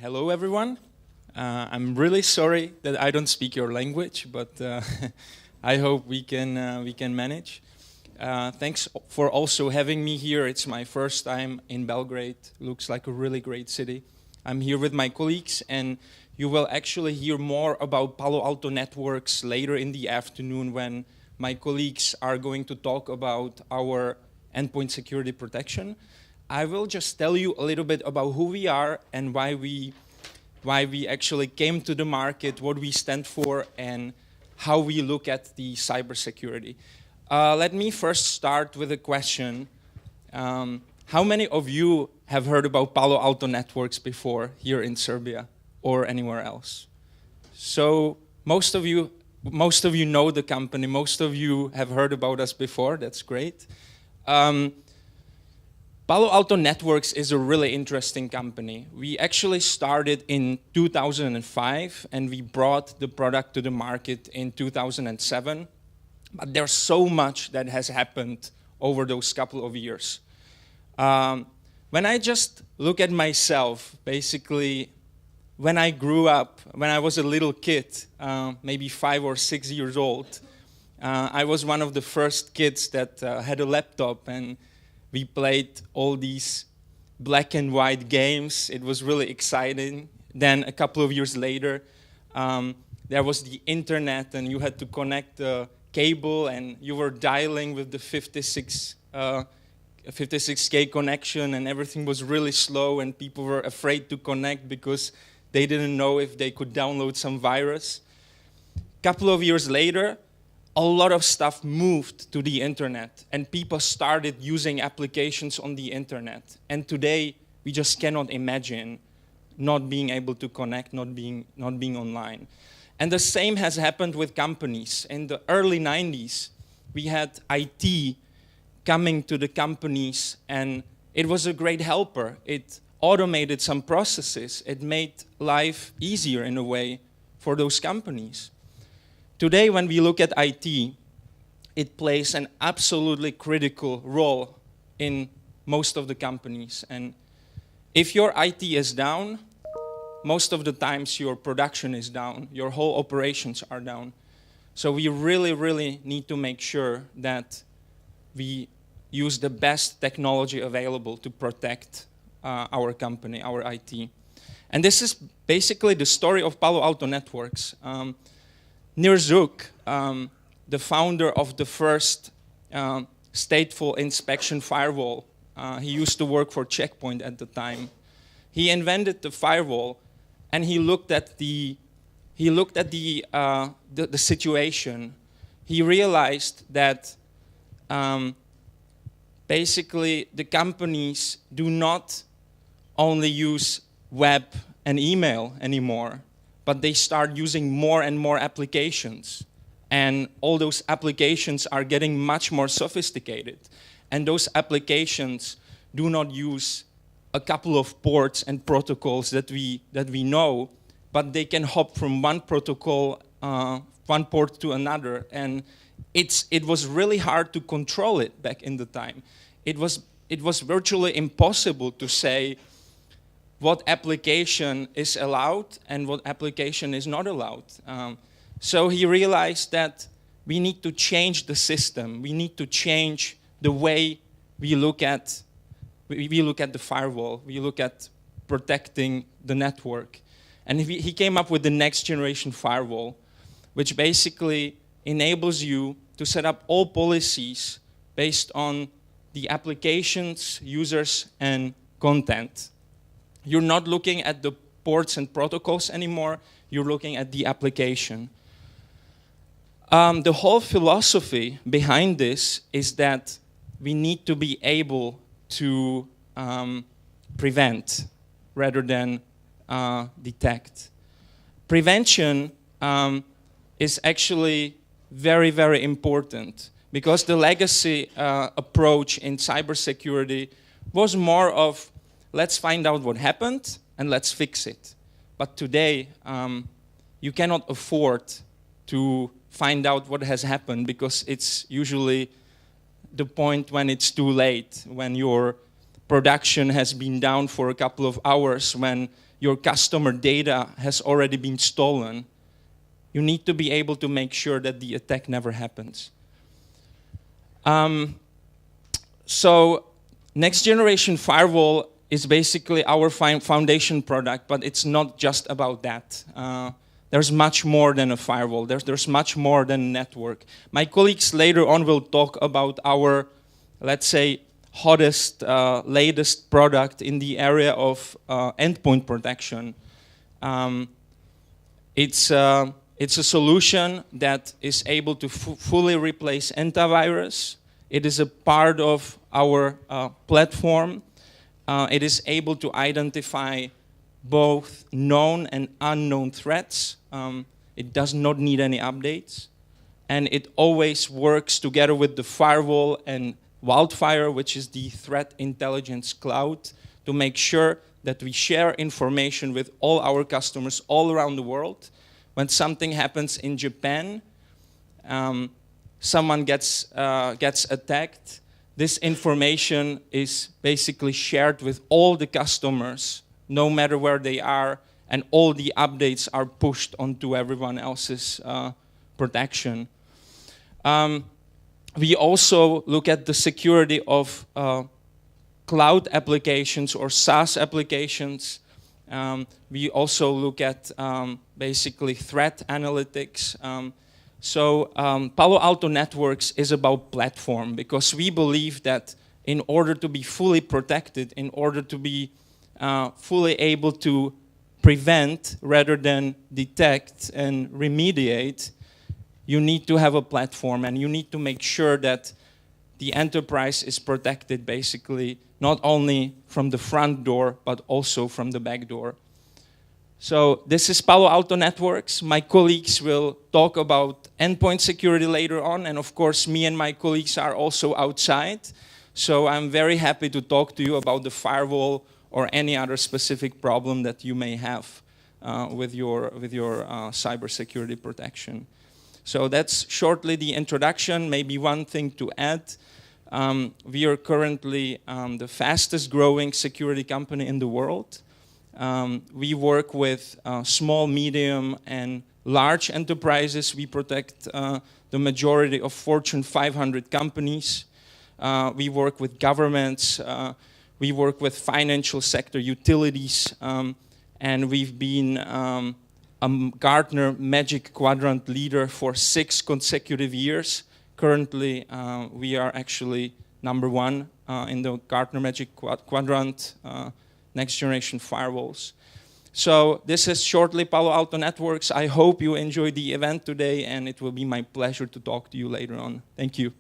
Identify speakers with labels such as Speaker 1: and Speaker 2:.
Speaker 1: Hello, everyone. I'm really sorry that I don't speak your language, but I hope we can manage. Thanks for also having me here. It's my first time in Belgrade. Looks like a really great city. I'm here with my colleagues, and you will actually hear more about Palo Alto Networks later in the afternoon when my colleagues are going to talk about our endpoint security protection. I will just tell you a little bit about who we are and why we actually came to the market, what we stand for, and how we look at the cybersecurity. Let me first start with a question. How many of you have heard about Palo Alto Networks before here in Serbia or anywhere else? So most of you know the company. Most of you have heard about us before. That's great. Palo Alto Networks is a really interesting company. We actually started in 2005, and we brought the product to the market in 2007. But there's so much that has happened over those couple of years. When I just look at myself, basically, when I grew up, when I was a little kid, maybe 5 or 6 years old, I was one of the first kids that had a laptop, and we played all these black and white games. It was really exciting. Then a couple of years later, there was the internet, and you had to connect the cable, and you were dialing with the 56K connection, and everything was really slow, and people were afraid to connect because they didn't know if they could download some virus. A couple of years later, a lot of stuff moved to the internet, and people started using applications on the internet. And today, we just cannot imagine not being able to connect, not being online. And the same has happened with companies. In the early 90s, we had IT coming to the companies, and it was a great helper. It automated some processes. It made life easier in a way for those companies. Today, when we look at IT, it plays an absolutely critical role in most of the companies. And if your IT is down, most of the times your production is down, your whole operations are down. So we really, really need to make sure that we use the best technology available to protect our company, our IT. And this is basically the story of Palo Alto Networks. Zbog, the founder of the first stateful inspection firewall, he used to work for Check Point at the time. He invented the firewall, and he looked at the situation. He realized that basically the companies do not only use web and email anymore, but they start using more and more applications. And all those applications are getting much more sophisticated. And those applications do not use a couple of ports and protocols that we know, but they can hop from one protocol, one port to another. And it was really hard to control it back in the time. It was virtually impossible to say what application is allowed and what application is not allowed. So he realized that we need to change the system. We need to change the way we look at the firewall. We look at protecting the network. And he came up with the next generation firewall, which basically enables you to set up all policies based on the applications, users, and content. You're not looking at the ports and protocols anymore. You're looking at the application. The whole philosophy behind this is that we need to be able to prevent rather than detect. Prevention is actually very, very important because the legacy approach in cybersecurity was more of let's find out what happened and let's fix it. But today, you cannot afford to find out what has happened because it's usually the point when it's too late, when your production has been down for a couple of hours, when your customer data has already been stolen, you need to be able to make sure that the attack never happens. So Next Generation Firewall is basically our foundation product, but it's not just about that. There's much more than a firewall. There's much more than a network. My colleagues later on will talk about our, let's say, hottest, latest product in the area of endpoint protection. It's a solution that is able to fully replace antivirus. It is a part of our platform. It is able to identify both known and unknown threats. It does not need any updates. And it always works together with the firewall and Wildfire, which is the threat intelligence cloud, to make sure that we share information with all our customers all around the world. When something happens in Japan, someone gets attacked, this information is basically shared with all the customers, no matter where they are, and all the updates are pushed onto everyone else's protection. We also look at the security of cloud applications or SaaS applications. We also look at basically threat analytics. Palo Alto Networks is about platform, because we believe that in order to be fully protected, in order to be fully able to prevent rather than detect and remediate, you need to have a platform, and you need to make sure that the enterprise is protected basically not only from the front door, but also from the back door. So this is Palo Alto Networks. My colleagues will talk about endpoint security later on, and of course me and my colleagues are also outside. So I'm very happy to talk to you about the firewall or any other specific problem that you may have with your cybersecurity protection. So that's shortly the introduction. Maybe one thing to add. We are currently the fastest growing security company in the world. We work with small, medium, and large enterprises. We protect the majority of Fortune 500 companies. We work with governments. We work with financial sector utilities. And we've been a Gartner Magic Quadrant leader for 6 consecutive years. Currently, we are actually #1 in the Gartner Magic Quadrant, Next Generation Firewalls. So this is shortly Palo Alto Networks. I hope you enjoyed the event today, and it will be my pleasure to talk to you later on. Thank you.